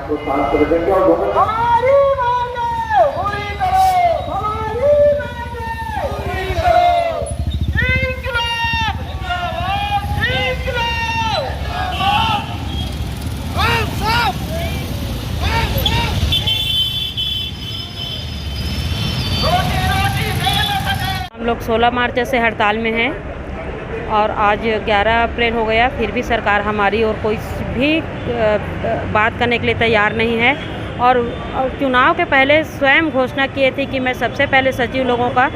को शांत कर देंगे और हमारी मांगे पूरी करो, हमारी मांगे पूरी करो। इंकलाब जिंदाबाद, इंकलाब जिंदाबाद। हम लोग 16 मार्च से हड़ताल में हैं और आज 11 अप्रैल हो गया, फिर भी सरकार हमारी और कोई भी बात करने के लिए तैयार नहीं है। और चुनाव के पहले स्वयं घोषणा किए थे कि मैं सबसे पहले सचिव लोगों का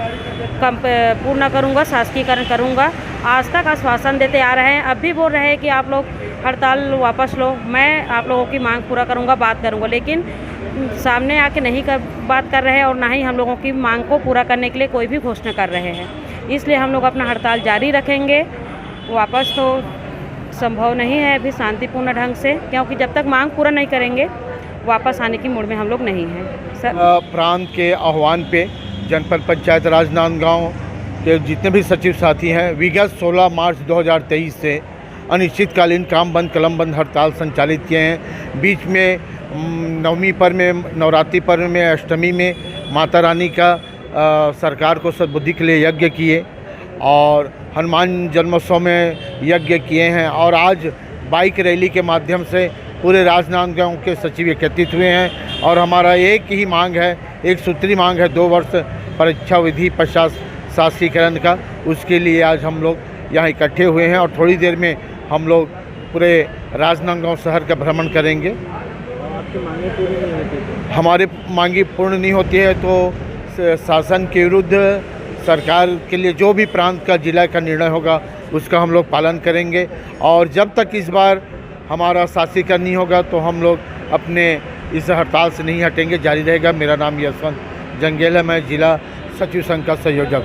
पूर्ण करूंगा, शासकीकरण करूंगा। आज तक आश्वासन देते आ रहे हैं, अब भी बोल रहे हैं कि आप लोग हड़ताल वापस लो, मैं आप लोगों की मांग पूरा करूंगा, बात करूंगा, लेकिन सामने आके नहीं बात कर रहे हैं और ना ही हम लोगों की मांग को पूरा करने के लिए कोई भी घोषणा कर रहे हैं। इसलिए हम लोग अपना हड़ताल जारी रखेंगे। वापस तो संभव नहीं है अभी शांतिपूर्ण ढंग से, क्योंकि जब तक मांग पूरा नहीं करेंगे वापस आने की मूड में हम लोग नहीं हैं। प्रांत के आह्वान पे जनपद पंचायत राजनांदगांव के जितने भी सचिव साथी हैं विगत 16 मार्च 2023 से अनिश्चितकालीन काम बंद कलम बंद हड़ताल संचालित किए हैं। बीच में नवमी पर्व में, नवरात्रि पर्व में, अष्टमी में माता रानी का सरकार को सद्बुद्धि के लिए यज्ञ किए और हनुमान जन्मोत्सव में यज्ञ किए हैं। और आज बाइक रैली के माध्यम से पूरे राजनांदगांव के सचिव एकत्रित हुए हैं और हमारा एक ही मांग है, एक सूत्री मांग है, 2 वर्ष परीक्षा विधि पश्चात शासकीकरण का। उसके लिए आज हम लोग यहाँ इकट्ठे हुए हैं और थोड़ी देर में हम लोग पूरे राजनांदगांव शहर का भ्रमण करेंगे। आपकी मांगें पूरी नहीं होती, हमारे मांगी पूर्ण नहीं होती है तो शासन के विरुद्ध सरकार के लिए जो भी प्रांत का जिला का निर्णय होगा उसका हम लोग पालन करेंगे। और जब तक इस बार हमारा शासकीकरण नहीं होगा तो हम लोग अपने इस हड़ताल से नहीं हटेंगे, जारी रहेगा। मेरा नाम यशवंत जंगेल है, मैं जिला सचिव संघ का संयोजक।